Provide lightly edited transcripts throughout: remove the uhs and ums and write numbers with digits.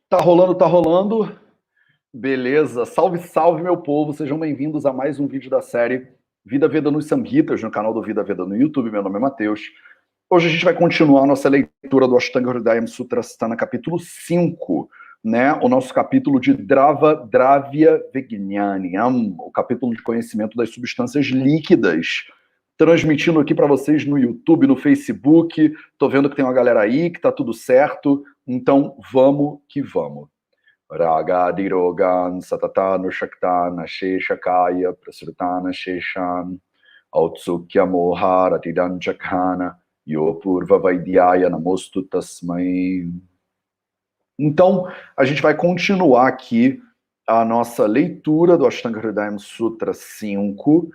Tá rolando, tá rolando. Beleza. Salve, salve, meu povo. Sejam bem-vindos a mais um vídeo da série Vida Veda nos Samhitas, no canal do Vida Veda no YouTube. Meu nome é Matheus. Hoje a gente vai continuar a nossa leitura do Ashtanga Hridayam Sutrasthana, capítulo 5, né? O nosso capítulo de Dravya Vijnanam, o capítulo de conhecimento das substâncias líquidas. Transmitindo aqui para vocês no YouTube, no Facebook. Tô vendo que tem uma galera aí, que tá tudo certo. Então, vamos que vamos. Ragadirogan satatana shaktana sheshakaya prasrutana sheshan autsukya moharatidan jakhana yopurva vaidyaya namostu tasmai. Então, a gente vai continuar aqui a nossa leitura do Ashtanga Hridayam Sutra 5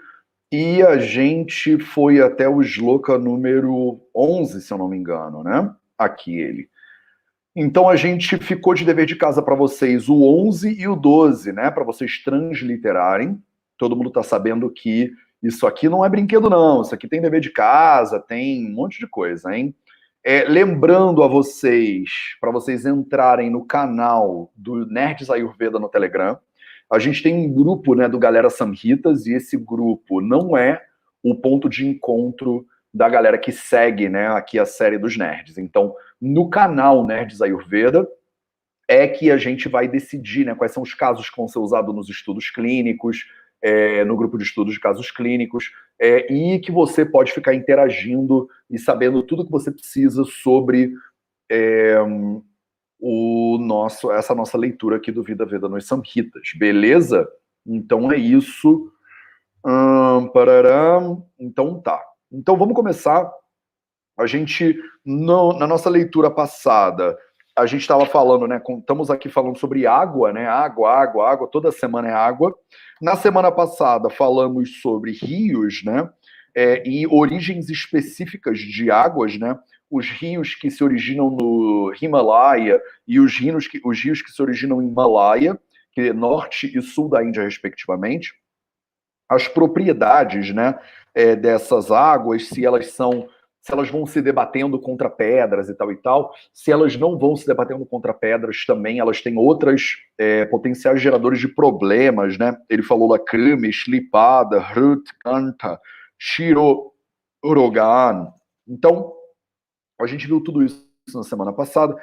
e a gente foi até o shloka número 11, se eu não me engano, né? Aqui ele. Então a gente ficou de dever de casa para vocês o 11 e o 12, né? Para vocês transliterarem. Todo mundo está sabendo que isso aqui não é brinquedo, não. Isso aqui tem dever de casa, tem um monte de coisa, hein? Lembrando a vocês, para vocês entrarem no canal do Nerds Ayurveda no Telegram, a gente tem um grupo, né, do Galera Samhitas, e esse grupo não é o ponto de encontro da galera que segue, né, aqui a série dos nerds. Então, no canal Nerds Ayurveda é que a gente vai decidir, né, quais são os casos que vão ser usados nos estudos clínicos, no grupo de estudos de casos clínicos, e que você pode ficar interagindo e sabendo tudo que você precisa sobre essa nossa leitura aqui do Vida Veda nos Samhitas, beleza? Então é isso. Pararam. Então tá. Então vamos começar. A gente, na nossa leitura passada, a gente estava falando, né? Estamos aqui falando sobre água, né? Água, água, água, toda semana é água. Na semana passada falamos sobre rios, né? E origens específicas de águas, né? Os rios que se originam no Himalaia e os rios que se originam em Himalaia, que é norte e sul da Índia, respectivamente. As propriedades, né, dessas águas, se elas vão se debatendo contra pedras e tal, se elas não vão se debatendo contra pedras também, elas têm outras potenciais geradores de problemas, né? Ele falou Lakrimi, Shlipada, Hrut, Kanta, Shiro, Urogan. Então, a gente viu tudo isso na semana passada.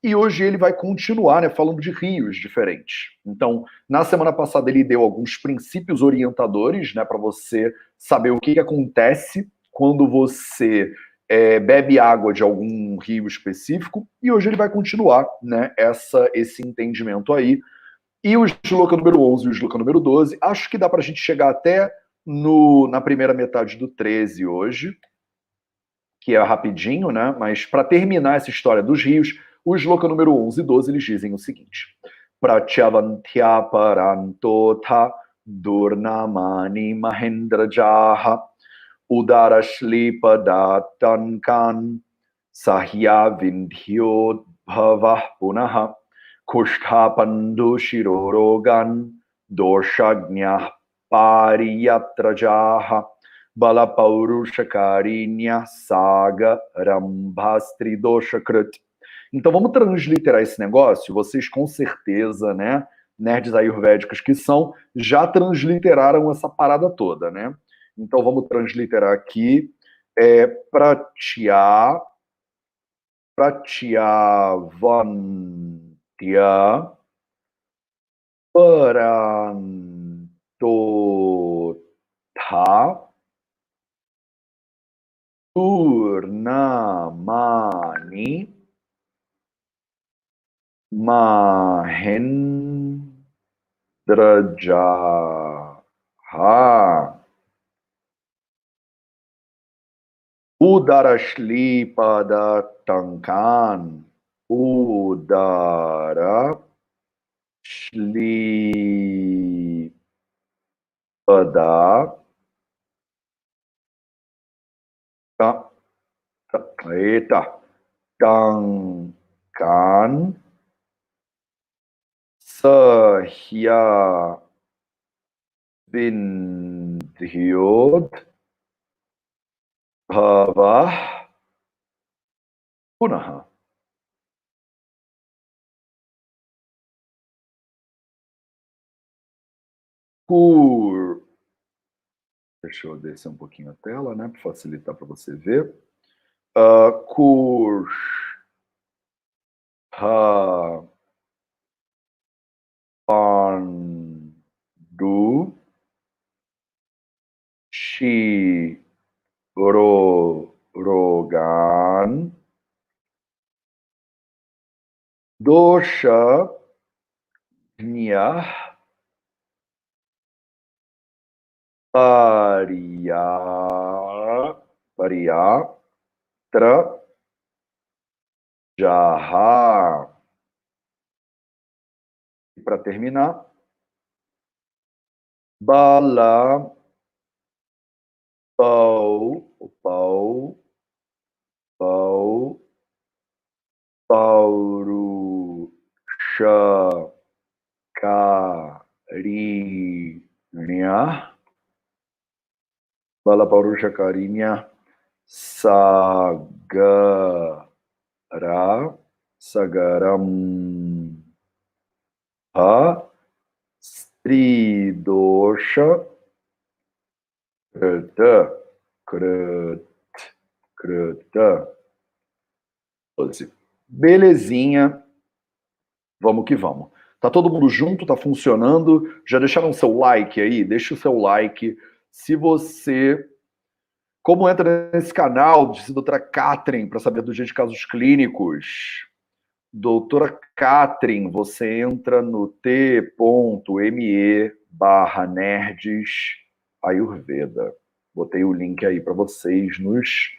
E hoje ele vai continuar, né, falando de rios diferentes. Então, na semana passada ele deu alguns princípios orientadores, né, para você saber o que acontece quando você bebe água de algum rio específico. E hoje ele vai continuar, né, esse entendimento aí. E o shloka número 11 e o shloka número 12, acho que dá para a gente chegar até na primeira metade do 13 hoje, que é rapidinho, né? Mas para terminar essa história dos rios, o shloka número 11 e 12 eles dizem o seguinte: Pratyavantya parantotha durnamani mahendrajaha udarashlipadattankan sahya vindhyodbhavah punaha kushthapandu shirorogan doshagnyah pariyatrajaha Balapaurusha Saga Rambhastridoshakrut. Então vamos transliterar esse negócio. Vocês com certeza, né, nerds ayurvédicos que são, já transliteraram essa parada toda, né? Então vamos transliterar aqui. Pratyavantya Parantotha Purnamani Mahendrajaha Udarashlipadattankan Udarashlipada Eita, Tankan Sahya Vindhyod Bhavah Punaha. Kur. Deixa eu descer um pouquinho a tela, né, para facilitar para você ver. Kur. Ha. Pandu. Shi. Rogan. Dosha. Nyah. Pariatra. Jaha. E para terminar, Bala. Pau. Pauru. Carinya. Bala Paurusha Carinya. Sagaram. Ha. Stridosha. Krita. 12. Belezinha. Vamos que vamos. Tá todo mundo junto? Tá funcionando? Já deixaram seu like aí? Deixa o seu like. Se você... Como entra nesse canal de doutora Catherine para saber do dia de casos clínicos? Doutora Catherine, você entra no t.me/nerds Ayurveda. Botei o link aí para vocês nos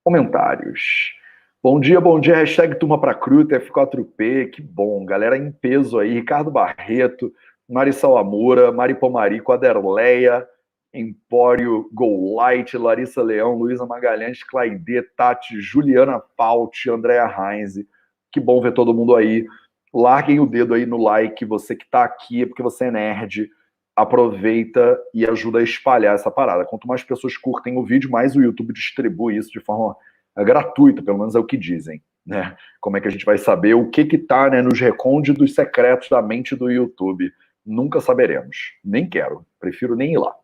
comentários. Bom dia, hashtag turma pra Cruta, F4P, que bom, galera em peso aí, Ricardo Barreto, Mari Salamura, Mari Pomarico, Aderleia, Empório, Gollight, Larissa Leão, Luísa Magalhães, Claide, Tati, Juliana Paut, Andréa Heinze, que bom ver todo mundo aí. Larguem o dedo aí no like, você que tá aqui é porque você é nerd, aproveita e ajuda a espalhar essa parada. Quanto mais pessoas curtem o vídeo, mais o YouTube distribui isso de forma gratuita, pelo menos é o que dizem, né? Como é que a gente vai saber o que tá, né, nos recônditos secretos da mente do YouTube? Nunca saberemos. Nem quero. Prefiro nem ir lá.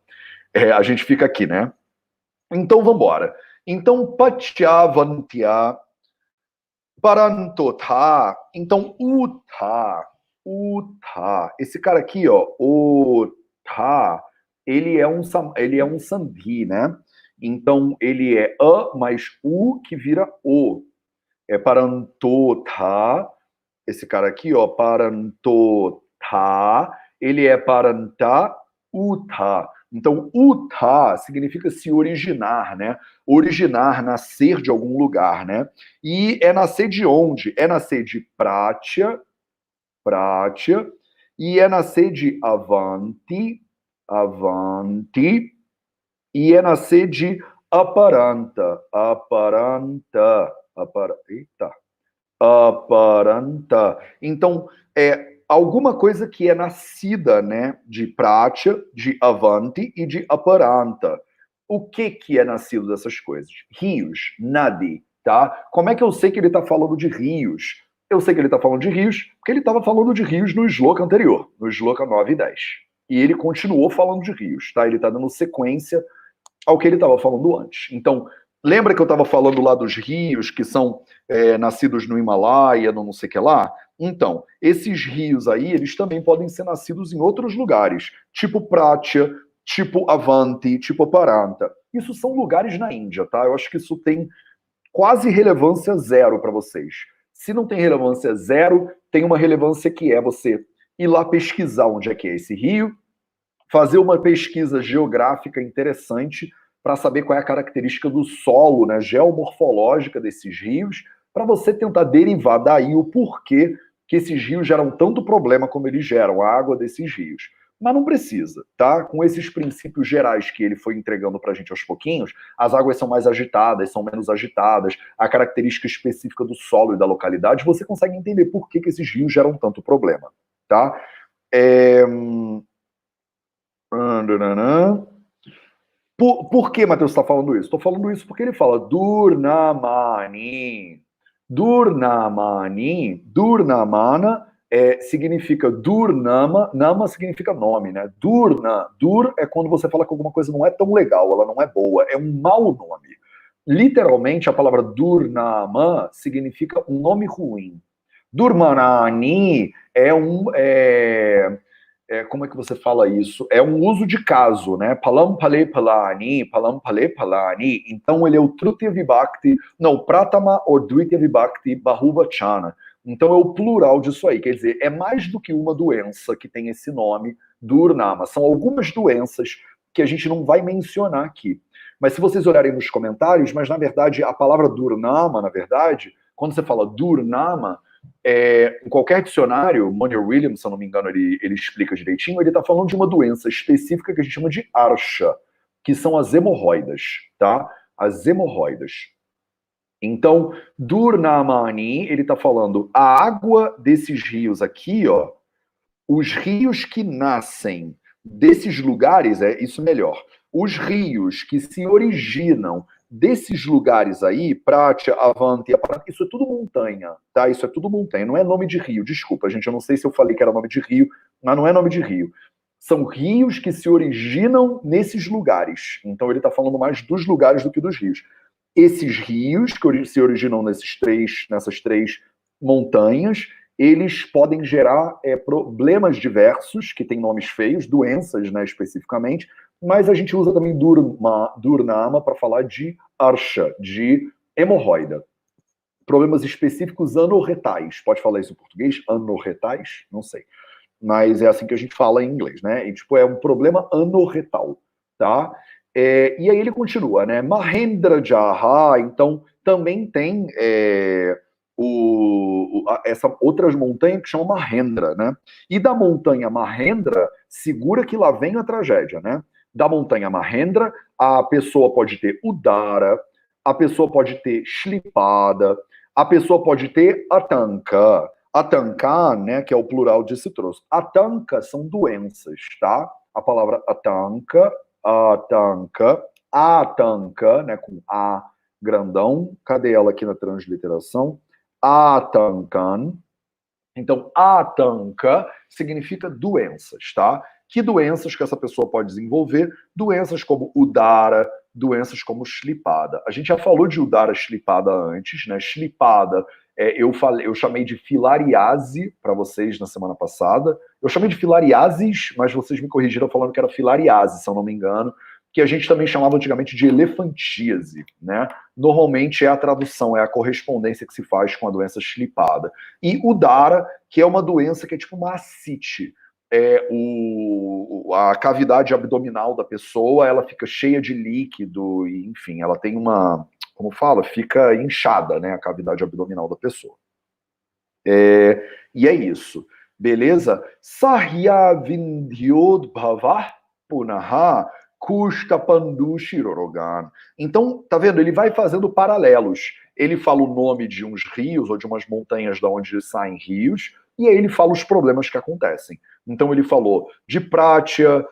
A gente fica aqui, né? Então, vambora. Então, Patyavantya Parantotha. Então, Utha. Esse cara aqui, ó, Utha, ele é um sandhi, né? Então, ele é a mais u que vira o. É Parantotha. Esse cara aqui, ó, Parantotha, ele é Paranta Utha. Então, Utha significa se originar, né? Originar, nascer de algum lugar, né? E é nascer de onde? É nascer de Pratya, e é nascer de Avanti, e é nascer de Aparanta, Aparanta. Então, alguma coisa que é nascida, né, de Pratya, de Avanti e de Aparanta. O que é nascido dessas coisas? Rios, Nadi, tá? Como é que eu sei que ele está falando de rios? Eu sei que ele está falando de rios porque ele estava falando de rios no shloka anterior, no shloka 9 e 10. E ele continuou falando de rios, tá? Ele está dando sequência ao que ele estava falando antes. Então, lembra que eu estava falando lá dos rios que são nascidos no Himalaia, no não sei o que lá? Então, esses rios aí, eles também podem ser nascidos em outros lugares, tipo Pratya, tipo Avanti, tipo Paranta. Isso são lugares na Índia, tá? Eu acho que isso tem quase relevância zero para vocês. Se não tem relevância zero, tem uma relevância que é você ir lá pesquisar onde é que é esse rio, fazer uma pesquisa geográfica interessante para saber qual é a característica do solo, né, geomorfológica desses rios, para você tentar derivar daí o porquê que esses rios geram tanto problema como eles geram, a água desses rios. Mas não precisa, tá? Com esses princípios gerais que ele foi entregando para a gente aos pouquinhos, as águas são mais agitadas, são menos agitadas, a característica específica do solo e da localidade, você consegue entender por que esses rios geram tanto problema, tá? Por que Matheus está falando isso? Estou falando isso porque ele fala Durnamani. Durnamana significa Durnama, Nama significa nome, né? Durna, Dur é quando você fala que alguma coisa não é tão legal, ela não é boa, é um mau nome. Literalmente, a palavra Durnama significa um nome ruim. Durmanani como é que você fala isso? É um uso de caso, né? Palam pale palani, palam pale palani. Então ele é o Trutya Vibhakti, não, Pratama ou Dvitya Vibhakti Bahuvachana. Então é o plural disso aí, quer dizer, é mais do que uma doença que tem esse nome, Durnama. São algumas doenças que a gente não vai mencionar aqui. Mas se vocês olharem nos comentários, mas na verdade a palavra Durnama, na verdade, quando você fala Durnama, em qualquer dicionário, Money Williams, se eu não me engano, ele explica direitinho, ele está falando de uma doença específica que a gente chama de arsha, que são as hemorroidas, tá? As hemorroidas. Então, Durnamani, ele está falando a água desses rios aqui, ó, os rios que nascem desses lugares, isso melhor, os rios que se originam desses lugares aí, Pratia, Avanti, isso é tudo montanha, tá? Isso é tudo montanha, não é nome de rio, desculpa, gente, eu não sei se eu falei que era nome de rio, mas não é nome de rio. São rios que se originam nesses lugares. Então ele está falando mais dos lugares do que dos rios. Esses rios que se originam nessas três montanhas, eles podem gerar problemas diversos, que têm nomes feios, doenças, né, especificamente, mas a gente usa também Durnama para falar de arsha, de hemorroida. Problemas específicos anorretais. Pode falar isso em português? Anorretais? Não sei. Mas é assim que a gente fala em inglês, né? E, tipo, é um problema anorretal, tá? E aí ele continua, né? Mahendra Jaha, então também tem essas outras montanhas que chamam Mahendra, né? E da montanha Mahendra, segura que lá vem a tragédia, né? Da montanha Mahendra, a pessoa pode ter Udara, a pessoa pode ter Shlipada, a pessoa pode ter Atanka. Atanka, né, que é o plural de citroso. Atanka são doenças, tá? A palavra atanka, né, com A grandão. Cadê ela aqui na transliteração? Atankan. Então, atanka significa doenças, tá? Que doenças que essa pessoa pode desenvolver? Doenças como Udara, doenças como Shlipada. A gente já falou de Udara Shlipada antes, né? Shlipada, eu chamei de filariase para vocês na semana passada. Eu chamei de filariases, mas vocês me corrigiram falando que era filariase, se eu não me engano, que a gente também chamava antigamente de elefantíase, né? Normalmente é a tradução, é a correspondência que se faz com a doença Shlipada. E Udara, que é uma doença que é tipo uma ascite. A cavidade abdominal da pessoa, ela fica cheia de líquido, e, enfim, ela tem uma, como fala, fica inchada, né, a cavidade abdominal da pessoa. E é isso, beleza? Sahya Vindhyodbhava Punaha Kushta Pandu Shirorogan. Então, tá vendo? Ele vai fazendo paralelos. Ele fala o nome de uns rios ou de umas montanhas de onde saem rios, e aí ele fala os problemas que acontecem. Então ele falou de Pratia,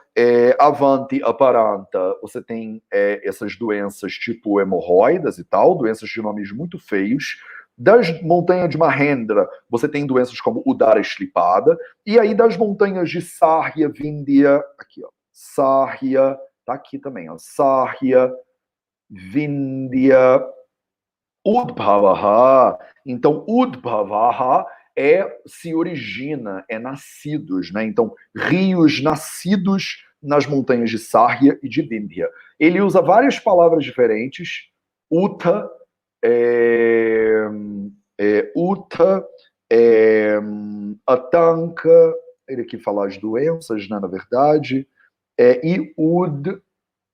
Avanti, Aparanta, você tem essas doenças tipo hemorroidas e tal, doenças de nomes muito feios. Das montanhas de Mahendra, você tem doenças como Udara Shlipada, e aí das montanhas de Sahya, Vindhya, aqui ó, Sahya, tá aqui também, ó, Sahya, Vindhya, Udbhavaha. Então, Udbhavaha se origina, é nascidos, né? Então, rios nascidos nas montanhas de Sahya e de Vindhya. Ele usa várias palavras diferentes. Uta, Uta, Atanka, ele aqui fala as doenças, né, na verdade, e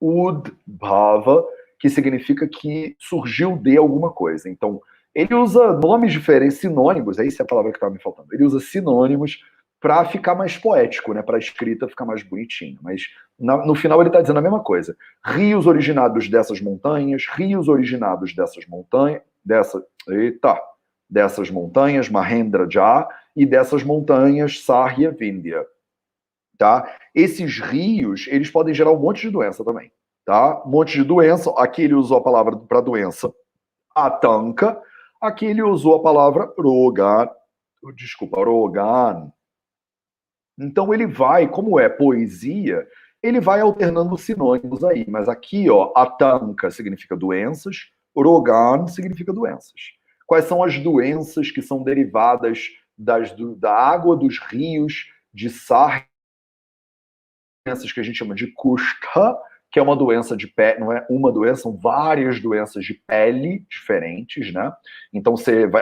Udbhava, que significa que surgiu de alguma coisa. Então, ele usa nomes diferentes, sinônimos, essa é a palavra que estava me faltando. Ele usa sinônimos para ficar mais poético, né, para a escrita ficar mais bonitinho. Mas no final ele está dizendo a mesma coisa. Rios originados dessas montanhas, rios originados dessas montanhas, dessas montanhas, Mahendra Já, e dessas montanhas, Sahya Vindhya. Tá? Esses rios, eles podem gerar um monte de doença também. Tá? Um monte de doença. Aqui ele usou a palavra para doença Atanka. Aqui ele usou a palavra Roga. desculpa, Rogan. Então ele vai, como é poesia, ele vai alternando sinônimos aí. Mas aqui, ó, atanka significa doenças, Rogan significa doenças. Quais são as doenças que são derivadas da água dos rios de Sar, doenças que a gente chama de kushta, que é uma doença de pele, não é uma doença, são várias doenças de pele diferentes, né? Então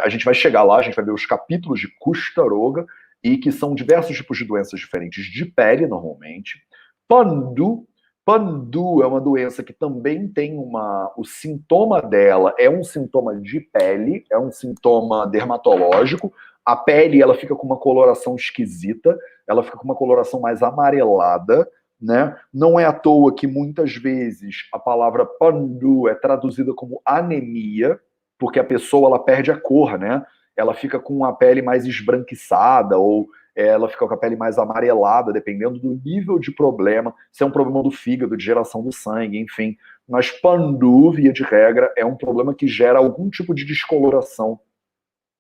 a gente vai chegar lá, a gente vai ver os capítulos de Kushta Roga, e que são diversos tipos de doenças diferentes de pele, normalmente. Pandu. Pandu é uma doença que também tem o sintoma dela é um sintoma de pele, é um sintoma dermatológico. A pele, ela fica com uma coloração esquisita, ela fica com uma coloração mais amarelada, né? Não é à toa que muitas vezes a palavra pandu é traduzida como anemia, porque a pessoa ela perde a cor, né? Ela fica com a pele mais esbranquiçada ou ela fica com a pele mais amarelada, dependendo do nível de problema, se é um problema do fígado, de geração do sangue, enfim. Mas pandu, via de regra, é um problema que gera algum tipo de descoloração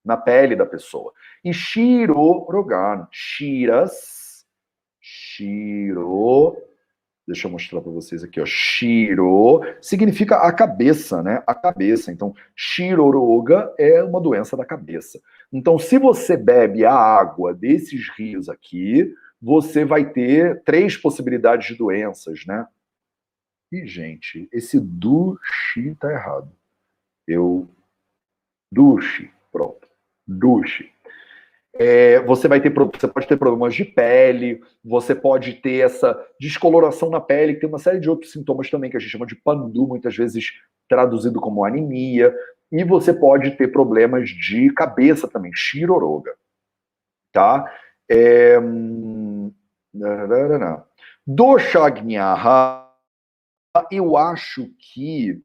na pele da pessoa. E Shirorogan, Shiro, deixa eu mostrar para vocês aqui, ó. Shiro significa a cabeça, né? A cabeça. Então, Shiroroga é uma doença da cabeça. Então, se você bebe a água desses rios aqui, você vai ter 3 possibilidades de doenças, né? E, gente, esse dushi tá errado. Dushi, pronto. Dushi. Você pode ter problemas de pele, você pode ter essa descoloração na pele, que tem uma série de outros sintomas também que a gente chama de pandu, muitas vezes traduzido como anemia, e você pode ter problemas de cabeça também, shiroroga, tá? É... Doshagnyaha, eu acho que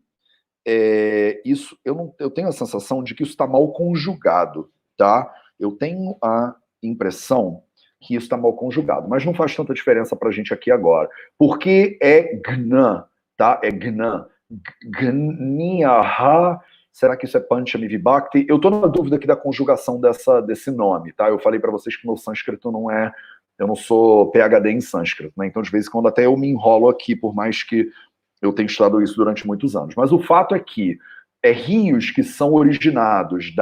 isso, eu tenho a sensação de que isso está mal conjugado, tá? Eu tenho a impressão que isso está mal conjugado, mas não faz tanta diferença para a gente aqui agora, porque é gna, tá? É gna. Gniaha, será que isso é Panchami Vibhakti? Eu estou na dúvida aqui da conjugação desse nome, tá? Eu falei para vocês que meu sânscrito não é, eu não sou PhD em sânscrito, né? Então de vez em quando até eu me enrolo aqui, por mais que eu tenho estudado isso durante muitos anos. Mas o fato é que rios que são originados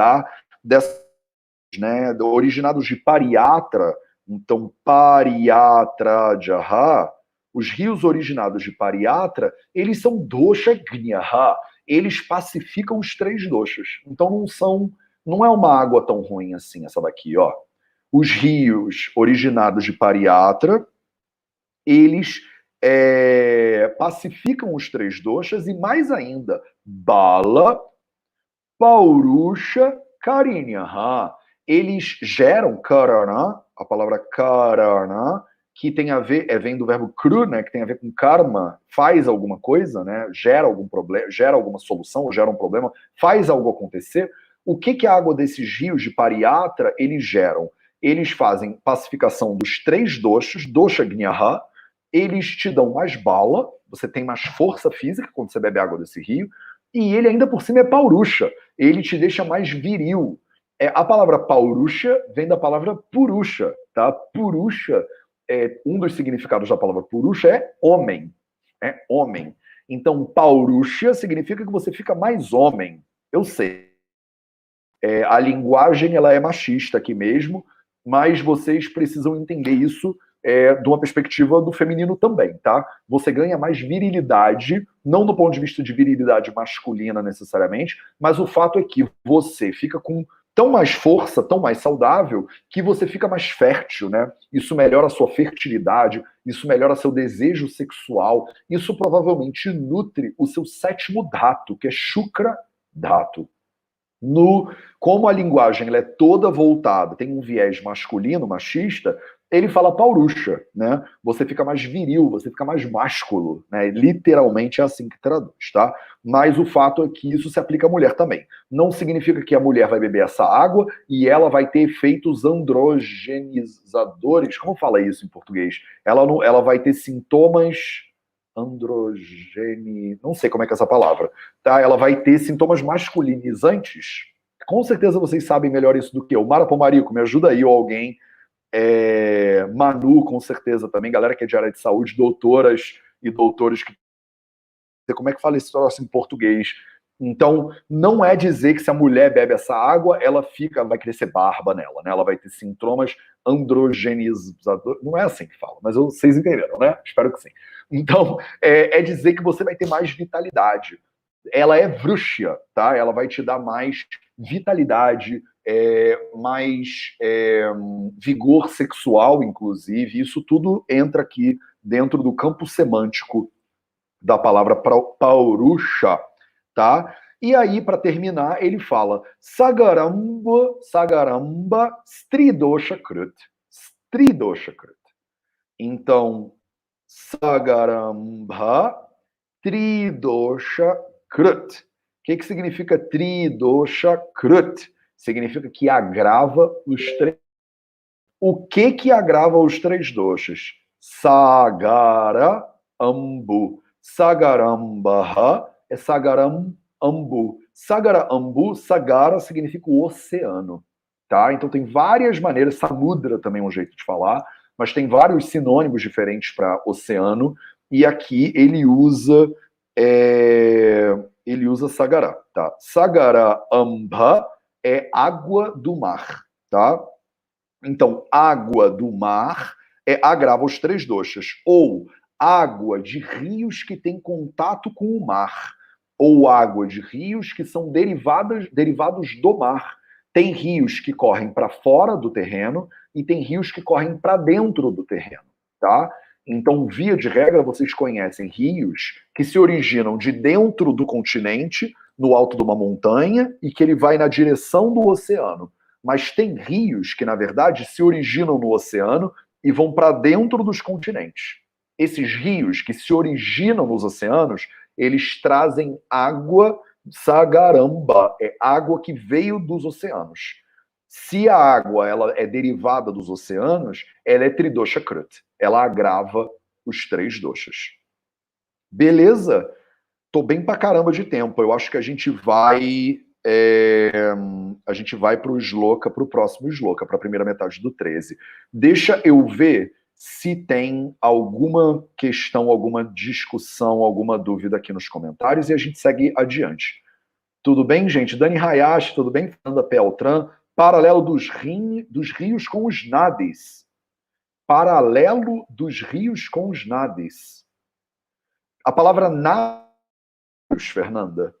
originados de Pariatra, então Pariatra Jaha, os rios originados de Pariatra, eles são dosha gnyaha, eles pacificam os 3 doshas. Então não é uma água tão ruim assim essa daqui, ó. Os rios originados de Pariatra, eles pacificam os 3 doshas e mais ainda, Bala, Paurusha, Karinyaha. Eles geram Karana, a palavra Karana, que tem a ver, vem do verbo kru, né, que tem a ver com karma, faz alguma coisa, né, gera algum problema, gera alguma solução, ou gera um problema, faz algo acontecer. O que a água desses rios de Pariatra, eles geram? Eles fazem pacificação dos 3 doshas, dosha gnyaha, eles te dão mais bala, você tem mais força física quando você bebe água desse rio, e ele ainda por cima é paurusha, ele te deixa mais viril. A palavra paurusha vem da palavra purusha, tá? Purusha, um dos significados da palavra purusha é homem, homem. Então, paurusha significa que você fica mais homem. Eu sei. A linguagem ela é machista aqui mesmo, mas vocês precisam entender isso de uma perspectiva do feminino também, tá? Você ganha mais virilidade, não do ponto de vista de virilidade masculina necessariamente, mas o fato é que você fica com tão mais força, tão mais saudável, que você fica mais fértil, né? Isso melhora a sua fertilidade, isso melhora seu desejo sexual, isso provavelmente nutre o seu 7º dhato, que é Shukra Dhatu. Como a linguagem ela é toda voltada, tem um viés masculino, machista, ele fala paurusha, né? Você fica mais viril, você fica mais másculo, né? Literalmente é assim que traduz, tá? Mas o fato é que isso se aplica à mulher também. Não significa que a mulher vai beber essa água e ela vai ter efeitos androgenizadores. Como fala isso em português? Ela vai ter sintomas não sei como é que é essa palavra, tá? Ela vai ter sintomas masculinizantes, Com certeza vocês sabem melhor isso do que eu. Mara Pomarico, me ajuda aí ou alguém. Manu, com certeza também, galera que é de área de saúde, doutoras e doutores que como é que fala esse troço em português. Então, não é dizer que se a mulher bebe essa água, ela vai crescer barba nela, né? Ela vai ter sintomas androgenizadores. Não é assim que fala, mas vocês entenderam, né? Espero que sim. Então, é dizer que você vai ter mais vitalidade. Ela é vrúxia, tá? Ela vai te dar mais vitalidade, mais vigor sexual, inclusive. Isso tudo entra aqui dentro do campo semântico da palavra paurusha, tá? E aí, para terminar, ele fala Sagaramba, Sagaramba, Stridosha Krut. Stridosha Krut. Então, Sagaramba, Tridosha Krut. O que significa Tridosha Krut? Significa que agrava os três. O que agrava os três doshas? Sagara Ambu. Sagarambaha é Sagaram Ambu. Sagara Ambu, Sagara significa o oceano. Tá? Então tem várias maneiras, Samudra também é um jeito de falar, mas tem vários sinônimos diferentes para oceano, e aqui ele usa Sagara. Tá? Sagara Amba é água do mar. Tá? Então, água do mar agrava os três doshas. Ou água de rios que tem contato com o mar. Ou água de rios que são derivados do mar. Tem rios que correm para fora do terreno e tem rios que correm para dentro do terreno. Tá? Então, via de regra, vocês conhecem rios que se originam de dentro do continente, no alto de uma montanha, e que ele vai na direção do oceano. Mas tem rios que, na verdade, se originam no oceano e vão para dentro dos continentes. Esses rios que se originam nos oceanos, eles trazem água sagaramba, é água que veio dos oceanos. Se a água ela é derivada dos oceanos, ela é tridosha krut. Ela agrava os três doshas. Beleza? Tô bem pra caramba de tempo. Eu acho que a gente vai para o Sloka, para o próximo Sloka, para a primeira metade do 13. Deixa eu ver se tem alguma questão, alguma discussão, alguma dúvida aqui nos comentários e a gente segue adiante. Tudo bem, gente? Dani Hayashi, tudo bem? Fernanda Peltran. Paralelo dos rios com os nadis. Paralelo dos rios com os nadis. A palavra nadis, Fernanda,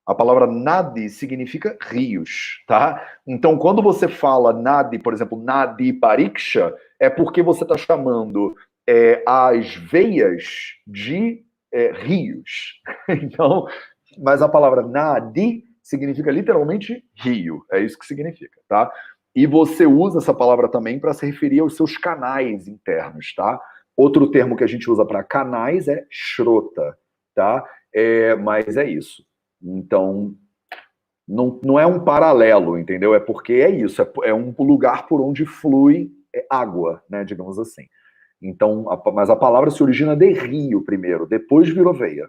a palavra nadi significa rios, tá? Então, quando você fala nadi, por exemplo, nadi pariksha, é porque você está chamando as veias de rios. Então, mas a palavra nadi significa literalmente rio, é isso que significa, tá? E você usa essa palavra também para se referir aos seus canais internos, tá? Outro termo que a gente usa para canais é shrota, tá? Mas é isso. Então, não é um paralelo, entendeu? É porque é isso, é um lugar por onde flui água, né, digamos assim. Então, mas a palavra se origina de rio primeiro, depois virou veia.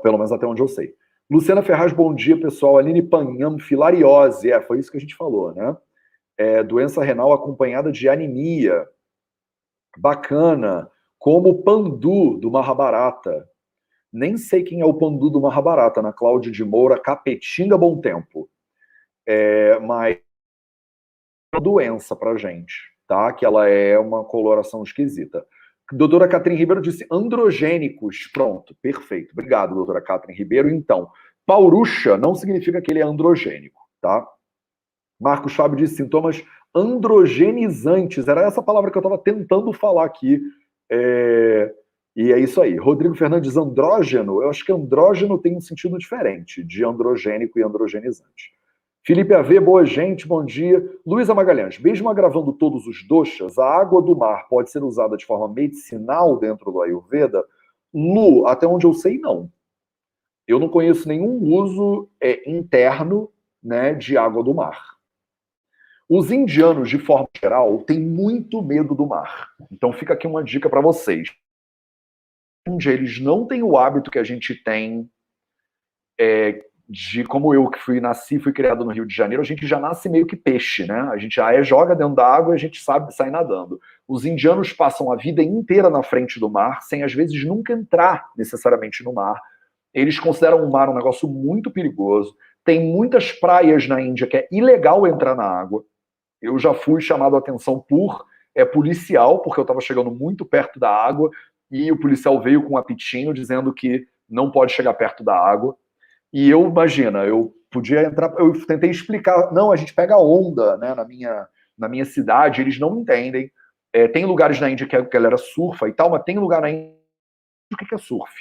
Pelo menos até onde eu sei. Luciana Ferraz, bom dia, pessoal. Aline Panham, filariose, foi isso que a gente falou, né? Doença renal acompanhada de anemia. Bacana. Como o Pandu, do Mahabharata. Nem sei quem é o Pandu do Mahabharata, Ana Cláudia de Moura, Capetinga Bom Tempo. Mas é uma doença pra gente, tá? Que ela é uma coloração esquisita. Doutora Catherine Ribeiro disse androgênicos. Pronto, perfeito. Obrigado, doutora Catherine Ribeiro. Então, paurusha não significa que ele é androgênico, tá? Marcos Fábio disse sintomas androgenizantes. Era essa palavra que eu estava tentando falar aqui. E é isso aí. Rodrigo Fernandes, andrógeno. Eu acho que andrógeno tem um sentido diferente de androgênico e androgenizante. Felipe AV, boa gente, bom dia. Luísa Magalhães, mesmo agravando todos os doshas, a água do mar pode ser usada de forma medicinal dentro do Ayurveda? Lu, até onde eu sei, não. Eu não conheço nenhum uso interno, né, de água do mar. Os indianos, de forma geral, têm muito medo do mar. Então fica aqui uma dica para vocês. Eles não têm o hábito que a gente tem de como eu que fui criado no Rio de Janeiro, a gente já nasce meio que peixe, né? A gente já joga dentro da água e a gente sabe sair nadando. Os indianos passam a vida inteira na frente do mar, sem às vezes nunca entrar necessariamente no mar. Eles consideram o mar um negócio muito perigoso. Tem muitas praias na Índia que é ilegal entrar na água. Eu já fui chamado a atenção por policial, porque eu estava chegando muito perto da água e o policial veio com um apitinho dizendo que não pode chegar perto da água. E imagina, eu podia entrar, eu tentei explicar, não, a gente pega onda, né, na minha cidade, eles não entendem. Tem lugares na Índia que a galera surfa e tal, mas tem lugar na Índia que é surf.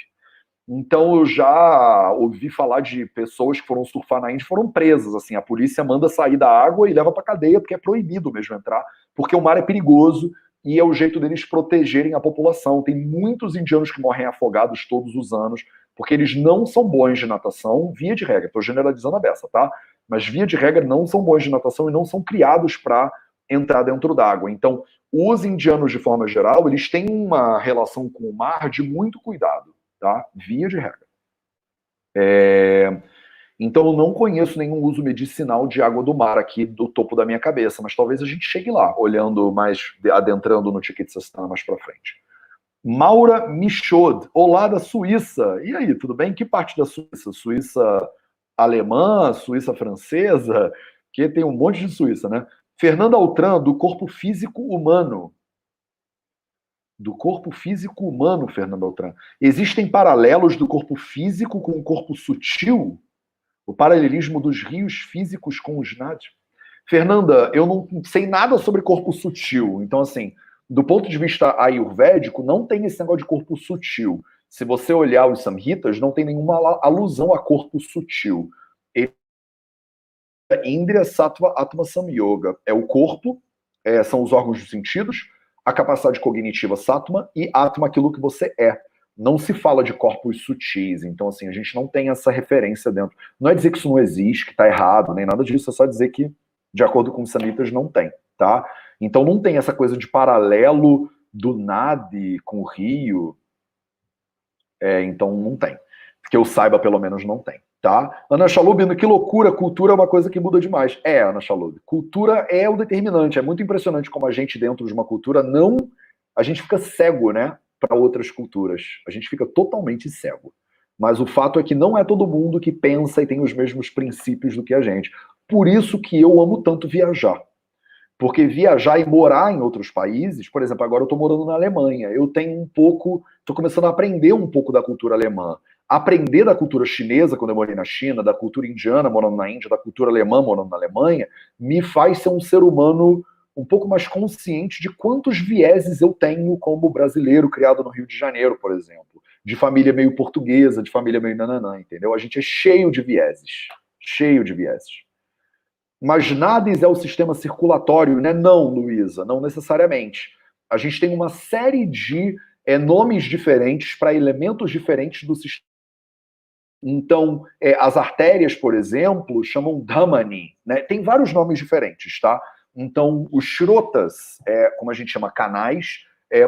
Então eu já ouvi falar de pessoas que foram surfar na Índia e foram presas, assim, a polícia manda sair da água e leva pra cadeia, porque é proibido mesmo entrar, porque o mar é perigoso e é o jeito deles protegerem a população. Tem muitos indianos que morrem afogados todos os anos, porque eles não são bons de natação, via de regra, estou generalizando a beça, tá? Mas via de regra não são bons de natação e não são criados para entrar dentro d'água. Então, os indianos, de forma geral, eles têm uma relação com o mar de muito cuidado, tá? Via de regra. Então, eu não conheço nenhum uso medicinal de água do mar aqui do topo da minha cabeça, mas talvez a gente chegue lá, olhando mais, adentrando no Chiquitita mais para frente. Maura Michaud, olá da Suíça. E aí, tudo bem? Que parte da Suíça? Suíça alemã, Suíça francesa? Que tem um monte de Suíça, né? Fernanda Altran, do corpo físico humano. Do corpo físico humano, Fernanda Altran. Existem paralelos do corpo físico com o corpo sutil? O paralelismo dos rios físicos com os nádios? Fernanda, eu não sei nada sobre corpo sutil. Então, assim, do ponto de vista ayurvédico, não tem esse negócio de corpo sutil. Se você olhar os samhitas, não tem nenhuma alusão a corpo sutil. Indriya, Sattva, Atma, Samyoga. É o corpo, são os órgãos dos sentidos, a capacidade cognitiva, Sattva, e Atma, aquilo que você é. Não se fala de corpos sutis. Então, assim, a gente não tem essa referência dentro. Não é dizer que isso não existe, que está errado, nem nada disso, é só dizer que, de acordo com os samhitas, não tem, tá? Então não tem essa coisa de paralelo do Nadi com o rio. Então não tem. Que eu saiba, pelo menos, não tem. Tá? Ana Chalub, que loucura, cultura é uma coisa que muda demais. Ana Chalub, cultura é o determinante. É muito impressionante como a gente, dentro de uma cultura, a gente fica cego, né, para outras culturas. A gente fica totalmente cego. Mas o fato é que não é todo mundo que pensa e tem os mesmos princípios do que a gente. Por isso que eu amo tanto viajar. Porque viajar e morar em outros países, por exemplo, agora eu estou morando na Alemanha, eu tenho estou começando a aprender um pouco da cultura alemã. Aprender da cultura chinesa, quando eu morei na China, da cultura indiana, morando na Índia, da cultura alemã, morando na Alemanha, me faz ser um ser humano um pouco mais consciente de quantos vieses eu tenho como brasileiro criado no Rio de Janeiro, por exemplo. De família meio portuguesa, de família meio nananã, entendeu? A gente é cheio de vieses. Cheio de vieses. Mas Nades é o sistema circulatório, né? Não, Luísa, não necessariamente. A gente tem uma série de nomes diferentes para elementos diferentes do sistema. Então, as artérias, por exemplo, chamam Dhamani, né? Tem vários nomes diferentes, tá? Então, os shrotas, como a gente chama, canais,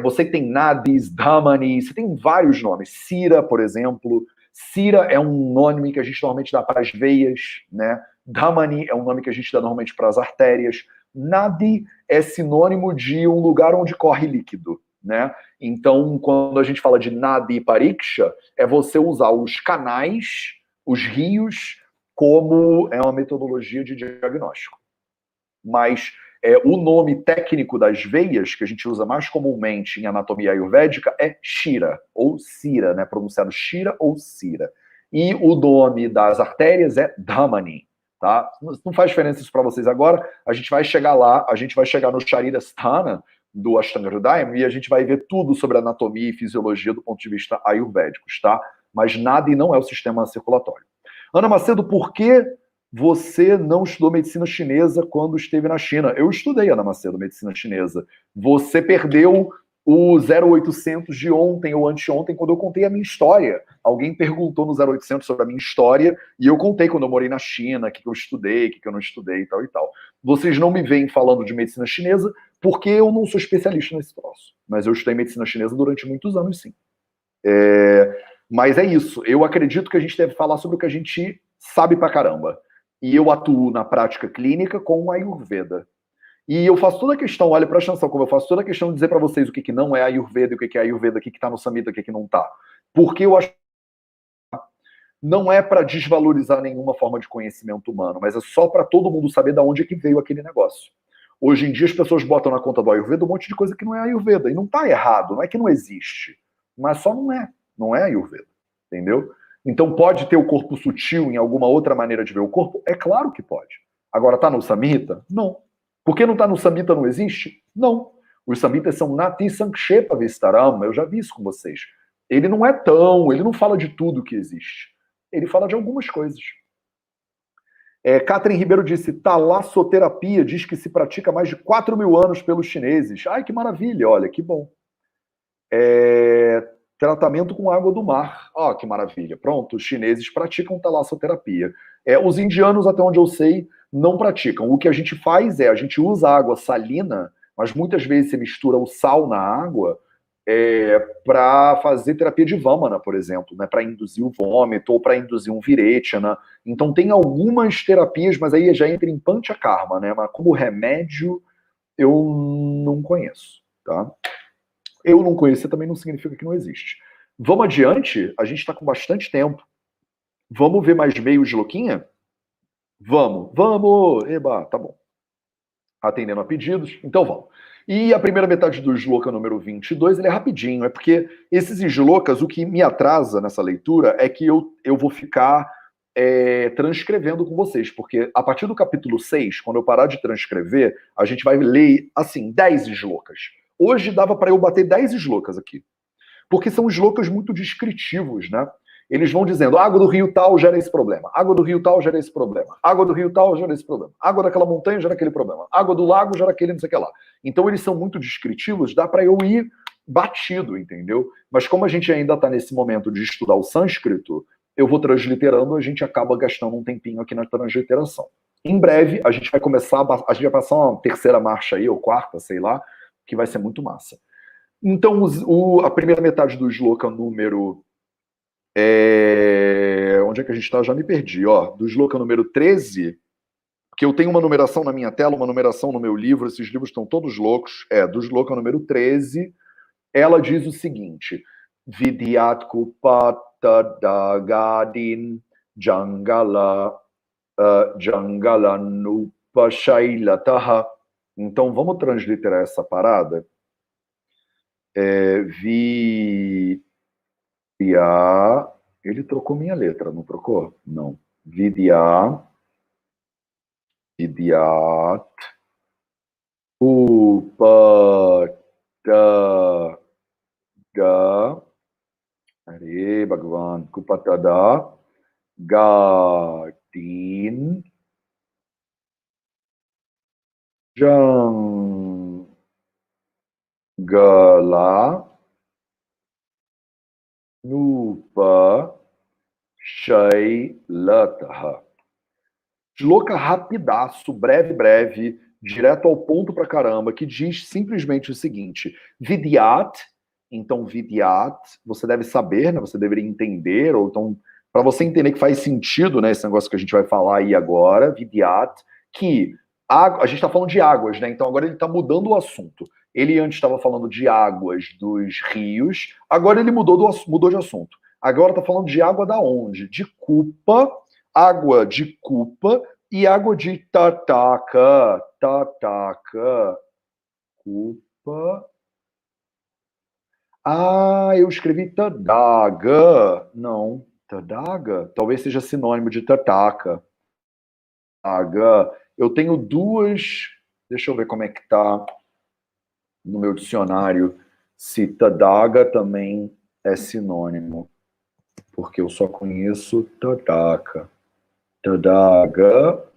você tem Nadis, Dhamani, você tem vários nomes. Sira, por exemplo. Sira é um nome que a gente normalmente dá para as veias, né? Dhamani é um nome que a gente dá normalmente para as artérias. Nadi é sinônimo de um lugar onde corre líquido, né? Então, quando a gente fala de Nadi Pariksha, é você usar os canais, os rios, como uma metodologia de diagnóstico. Mas o nome técnico das veias, que a gente usa mais comumente em anatomia ayurvédica, é Shira, ou Sira, né? Pronunciado Shira ou Sira. E o nome das artérias é Dhamani. Tá? Não faz diferença isso para vocês agora. A gente vai chegar lá, a gente vai chegar no Sharira Sthana do Ashtanga Hridayam e a gente vai ver tudo sobre anatomia e fisiologia do ponto de vista ayurvédicos, tá? Mas nada não é o sistema circulatório. Ana Macedo, por que você não estudou medicina chinesa quando esteve na China? Eu estudei, Ana Macedo, medicina chinesa. Você perdeu o 0800 de ontem ou anteontem, quando eu contei a minha história. Alguém perguntou no 0800 sobre a minha história, e eu contei quando eu morei na China, o que eu estudei, o que eu não estudei, e tal e tal. Vocês não me veem falando de medicina chinesa, porque eu não sou especialista nesse troço. Mas eu estudei medicina chinesa durante muitos anos, sim. Mas é isso. Eu acredito que a gente deve falar sobre o que a gente sabe pra caramba. E eu atuo na prática clínica com o Ayurveda. E eu faço toda a questão, olha, presta atenção, como eu faço toda a questão de dizer para vocês o que não é Ayurveda, o que é Ayurveda, o que está no Samhita, o que não está. Porque eu acho que não é para desvalorizar nenhuma forma de conhecimento humano, mas é só para todo mundo saber de onde é que veio aquele negócio. Hoje em dia as pessoas botam na conta do Ayurveda um monte de coisa que não é Ayurveda. E não está errado, não é que não existe. Mas só não é Ayurveda, entendeu? Então pode ter o corpo sutil em alguma outra maneira de ver o corpo? É claro que pode. Agora está no Samhita? Não. Por que não está no Samhita não existe? Não. Os Samhitas são Nati Sankshepa Vistaram, eu já vi isso com vocês. Ele não fala de tudo que existe. Ele fala de algumas coisas. Catherine Ribeiro disse, talassoterapia diz que se pratica há mais de 4.000 anos pelos chineses. Ai, que maravilha, olha, que bom. Tratamento com água do mar. Ó, que maravilha. Pronto, os chineses praticam talassoterapia. Os indianos, até onde eu sei, não praticam. O que a gente faz a gente usa água salina, mas muitas vezes você mistura o sal na água para fazer terapia de vâmana, por exemplo, né, para induzir o vômito ou para induzir um viretina. Então tem algumas terapias, mas aí já entra em panchakarma, né? Mas como remédio, eu não conheço, tá? Eu não conhecer também não significa que não existe. Vamos adiante? A gente está com bastante tempo. Vamos ver mais meio de Louquinha? Vamos! Eba, tá bom. Atendendo a pedidos, então vamos. E a primeira metade do Shloka número 22, ele é rapidinho, é porque esses Shlokas, o que me atrasa nessa leitura é que eu vou ficar transcrevendo com vocês, porque a partir do capítulo 6, quando eu parar de transcrever, a gente vai ler, assim, 10 Shlokas. Hoje dava para eu bater 10 Shlokas aqui, porque são Shlokas muito descritivos, né? Eles vão dizendo, água do rio tal gera esse problema, água do rio tal gera esse problema, água do rio tal gera esse problema, água daquela montanha gera aquele problema, água do lago gera aquele não sei o que lá. Então eles são muito descritivos, dá para eu ir batido, entendeu? Mas como a gente ainda está nesse momento de estudar o sânscrito, eu vou transliterando, a gente acaba gastando um tempinho aqui na transliteração. Em breve, a gente vai começar, a gente vai passar uma terceira marcha aí, ou quarta, sei lá, que vai ser muito massa. Então, a primeira metade do Shloka número... Onde é que a gente está? Já me perdi. Ó, do Shloka número 13, que eu tenho uma numeração na minha tela, uma numeração no meu livro, esses livros estão todos loucos. Do Shloka número 13, ela diz o seguinte: Vidyat Kupatadagadin Jangala Jangalanupashailataha. Então, vamos transliterar essa parada. Ele trocou minha letra, não trocou? Não. Vidyat Upatadaga Hare Bhagavan Kupatada Gadin Jangala Nupa Shailataha. Shloka rapidaço, breve, direto ao ponto pra caramba, que diz simplesmente o seguinte: Vidyat, então Vidyat, você deve saber, né? Você deveria entender, ou então, para você entender que faz sentido, né? Esse negócio que a gente vai falar aí agora, Vidyat, que a gente está falando de águas, né? Então agora ele está mudando o assunto. Ele antes estava falando de águas dos rios, agora ele mudou de assunto. Agora está falando de água da onde? De Kupa, água de Kupa e água de Tataka, Kupa. Eu escrevi Tadaga. Não, Tadaga? Talvez seja sinônimo de Tataka. Tadaga. Eu tenho duas. Deixa eu ver como é que tá no meu dicionário. Se Tadaga também é sinônimo. Porque eu só conheço Tadaka. Tadaga.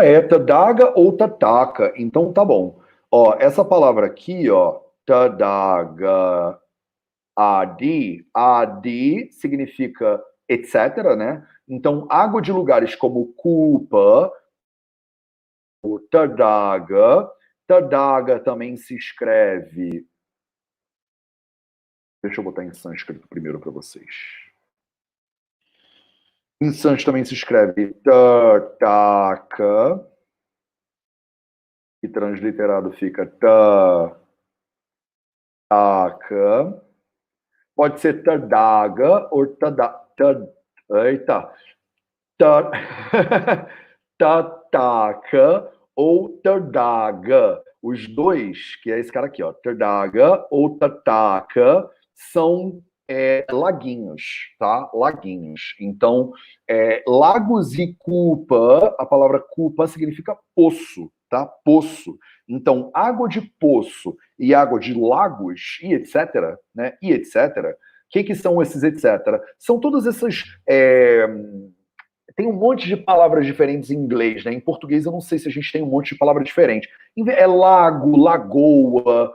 É Tadaga ou Tataka. Então tá bom. Ó, essa palavra aqui, ó, Tadaga adi significa etc, né? Então, água de lugares como Kupa, o Tadaga também se escreve. Deixa eu botar em sânscrito primeiro para vocês. Instante também se escreve tataka, e transliterado fica tataka. Pode ser tadaga ou eita, ta, tataka ou tadaga. Os dois, que é esse cara aqui, ó, tadaga ou tataka, são laguinhos, tá? Laguinhos. Então, lagos e culpa, a palavra culpa significa poço, tá? Poço. Então, água de poço e água de lagos e etc, né? E etc. O que são esses etc? São todas essas tem um monte de palavras diferentes em inglês, né? Em português eu não sei se a gente tem um monte de palavras diferentes. É lago, lagoa,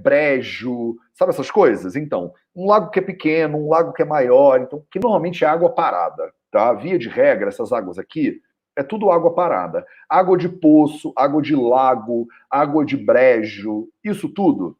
brejo, sabe essas coisas? Então, um lago que é pequeno, um lago que é maior, então, que normalmente é água parada, tá? Via de regra, essas águas aqui, é tudo água parada. Água de poço, água de lago, água de brejo, isso tudo.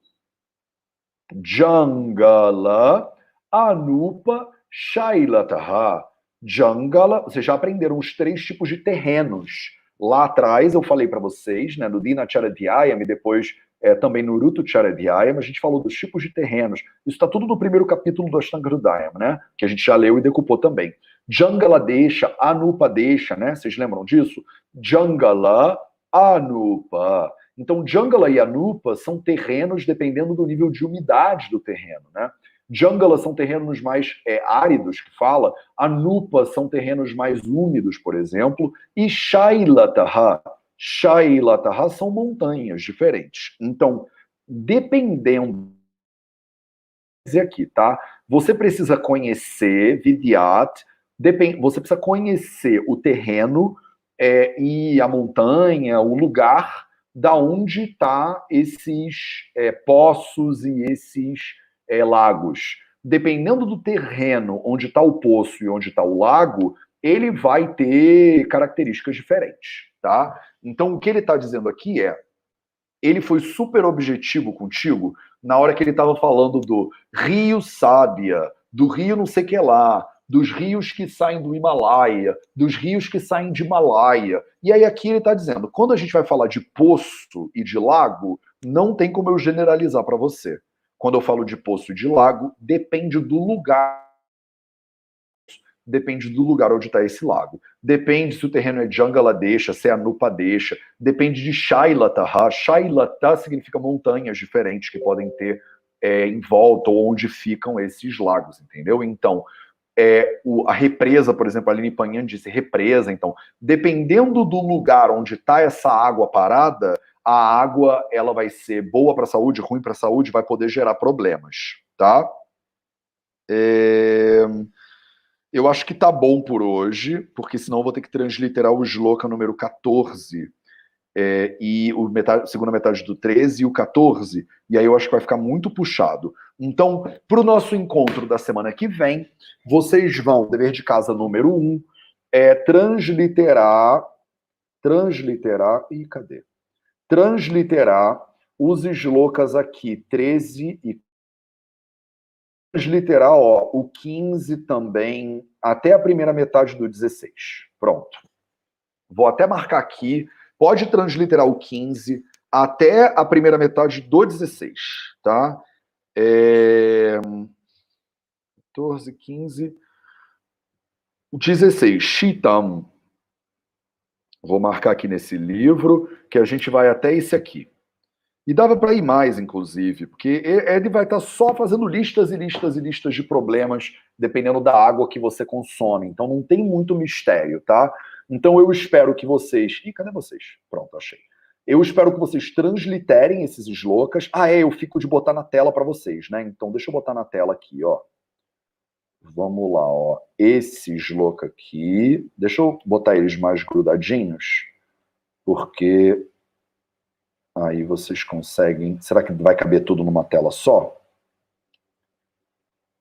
Jangala, Anupa, Shailataha. Jangala, vocês já aprenderam os 3 tipos de terrenos. Lá atrás eu falei para vocês, né, no Dinacharabhyayam e depois também no Rutucharabhyayam, a gente falou dos tipos de terrenos. Isso está tudo no primeiro capítulo do Ashtanga Hridayam, né, que a gente já leu e decupou também. Jangala deixa, Anupa deixa, né, vocês lembram disso? Jangala, Anupa. Então, Jangala e Anupa são terrenos dependendo do nível de umidade do terreno, né? Jangala são terrenos mais áridos, que fala. Anupa são terrenos mais úmidos, por exemplo. E Shailataha são montanhas diferentes. Então, dependendo dizer aqui, tá? Você precisa conhecer Vidyat, você precisa conhecer o terreno e a montanha, o lugar da onde tá esses poços e esses lagos. Dependendo do terreno onde está o poço e onde está o lago, ele vai ter características diferentes, tá? Então, o que ele está dizendo aqui ele foi super objetivo contigo na hora que ele estava falando do rio Sábia, do rio não sei o que lá, dos rios que saem do Himalaia, dos rios que saem de Himalaia. E aí aqui ele está dizendo, quando a gente vai falar de poço e de lago, não tem como eu generalizar para você. Quando eu falo de poço e de lago, depende do lugar onde está esse lago. Depende se o terreno é Jangala deixa, se é Anupa deixa. Depende de Shailataha. Shailata significa montanhas diferentes que podem ter em volta ou onde ficam esses lagos, entendeu? Então, a represa, por exemplo, a Aline Panhan disse represa. Então, dependendo do lugar onde está essa água parada, a água ela vai ser boa para a saúde, ruim para a saúde, vai poder gerar problemas, tá? Eu acho que tá bom por hoje, porque senão eu vou ter que transliterar o Shloka número 14 e a segunda metade do 13 e o 14, e aí eu acho que vai ficar muito puxado. Então, para o nosso encontro da semana que vem, vocês vão, dever de casa número 1, transliterar, cadê? Transliterar os shlokas aqui, 13 e transliterar, o 15 também, até a primeira metade do 16. Pronto. Vou até marcar aqui. Pode transliterar o 15 até a primeira metade do 16, tá? 14, 15, 16. Shitam. Vou marcar aqui nesse livro, que a gente vai até esse aqui. E dava para ir mais, inclusive, porque ele vai estar só fazendo listas e listas e listas de problemas, dependendo da água que você consome. Então não tem muito mistério, tá? Então eu espero que vocês... Ih, cadê vocês? Pronto, achei. Eu espero que vocês transliterem esses shlokas. Eu fico de botar na tela para vocês, né? Então deixa eu botar na tela aqui, ó. Vamos lá, ó. Esse shloka aqui... Deixa eu botar eles mais grudadinhos, porque... Aí vocês conseguem... Será que vai caber tudo numa tela só?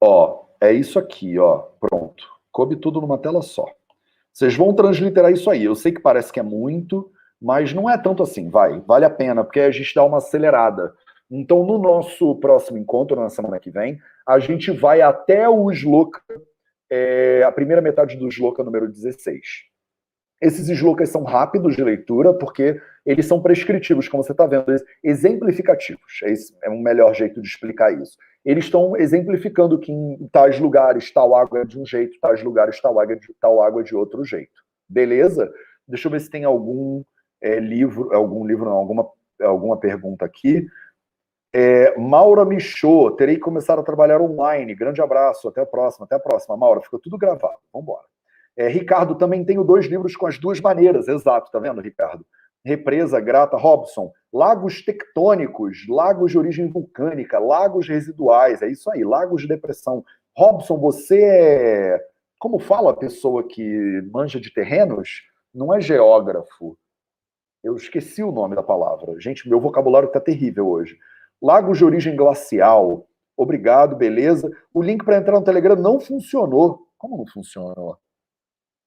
Ó, é isso aqui, ó. Pronto. Coube tudo numa tela só. Vocês vão transliterar isso aí. Eu sei que parece que é muito, mas não é tanto assim. Vale a pena, porque a gente dá uma acelerada. Então, no nosso próximo encontro, na semana que vem, a gente vai até o shloka a primeira metade do shloka número 16. Esses shlokas são rápidos de leitura, porque eles são prescritivos, como você está vendo, exemplificativos. É um melhor jeito de explicar isso. Eles estão exemplificando que em tais lugares tal água é de um jeito, tais lugares tal água é de outro jeito. Beleza? Deixa eu ver se tem alguma pergunta aqui. Maura Michô, terei que começar a trabalhar online. Grande abraço, até a próxima. Até a próxima, Maura. Ficou tudo gravado. Vamos embora. Ricardo, também tenho 2 livros com as 2 maneiras. Exato, tá vendo, Ricardo? Represa, Grata, Robson. Lagos tectônicos, lagos de origem vulcânica, lagos residuais. É isso aí, lagos de depressão. Robson, você é... Como fala a pessoa que manja de terrenos? Não é geógrafo. Eu esqueci o nome da palavra. Gente, meu vocabulário está terrível hoje. Lagos de origem glacial. Obrigado, beleza. O link para entrar no Telegram não funcionou. Como não funcionou?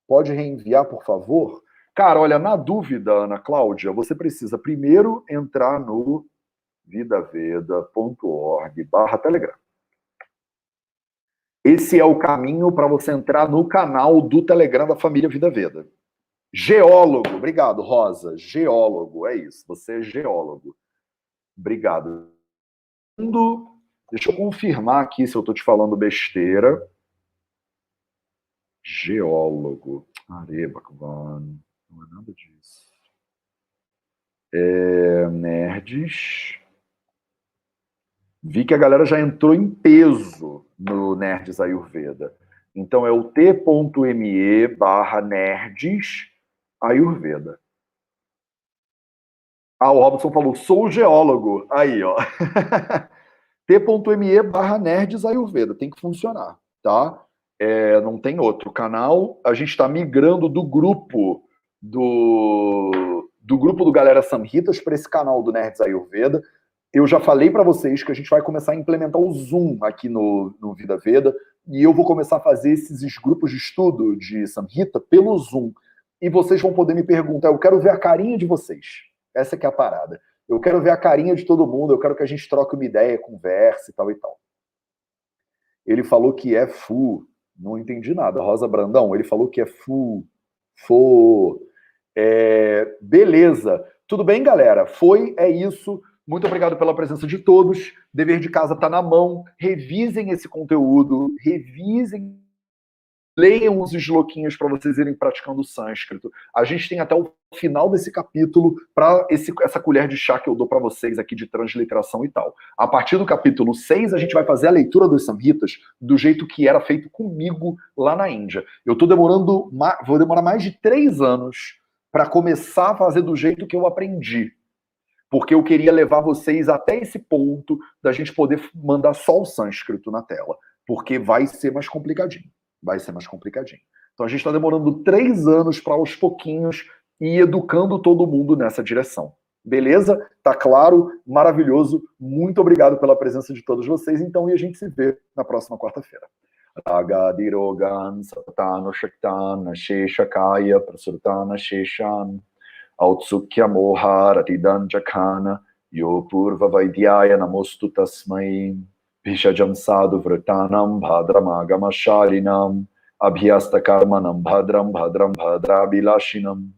Pode reenviar, por favor? Cara, olha, na dúvida, Ana Cláudia, você precisa primeiro entrar no vidaveda.org/Telegram. Esse é o caminho para você entrar no canal do Telegram da família Vida Veda. Geólogo, obrigado, Rosa. Geólogo, é isso, você é geólogo. Obrigado. Deixa eu confirmar aqui se eu estou te falando besteira. Geólogo. Arebakvan. Não é nada disso. Nerds. Vi que a galera já entrou em peso no Nerds Ayurveda. Então é o t.me/nerds Ayurveda. O Robson falou, sou geólogo. Aí, ó. t.me/nerds Ayurveda. Tem que funcionar, tá? Não tem outro canal. A gente está migrando do grupo do Galera Samhitas para esse canal do Nerds Ayurveda. Eu já falei para vocês que a gente vai começar a implementar o Zoom aqui no Vida Veda, e eu vou começar a fazer esses grupos de estudo de Samhita pelo Zoom. E vocês vão poder me perguntar, eu quero ver a carinha de vocês. Essa que é a parada. Eu quero ver a carinha de todo mundo, eu quero que a gente troque uma ideia, converse e tal e tal. Ele falou que é fu. Não entendi nada. Rosa Brandão, ele falou que é fu. Beleza. Tudo bem, galera? É isso. Muito obrigado pela presença de todos. Dever de casa está na mão. Revisem esse conteúdo. Revisem. Leiam os shlokinhos para vocês irem praticando o sânscrito. A gente tem até o final desse capítulo para essa colher de chá que eu dou para vocês aqui de transliteração e tal. A partir do capítulo 6, a gente vai fazer a leitura dos samhitas do jeito que era feito comigo lá na Índia. Vou demorar mais de 3 anos para começar a fazer do jeito que eu aprendi. Porque eu queria levar vocês até esse ponto da gente poder mandar só o sânscrito na tela. Porque vai ser mais complicadinho. Então a gente está demorando 3 anos para aos pouquinhos ir educando todo mundo nessa direção. Beleza? Tá claro? Maravilhoso. Muito obrigado pela presença de todos vocês. Então, e a gente se vê na próxima quarta-feira. Ragadirogan Satano Shaktana Sheshakaya Prasurtana Sheshan Autsukya Moharatidan Jakana Yopurva Vaidyaya Namostu Tasmai Vishajam Sadhu Vratanam Bhadramagamasharinam Abhyasta Karmanam Bhadram Bhadrabilashinam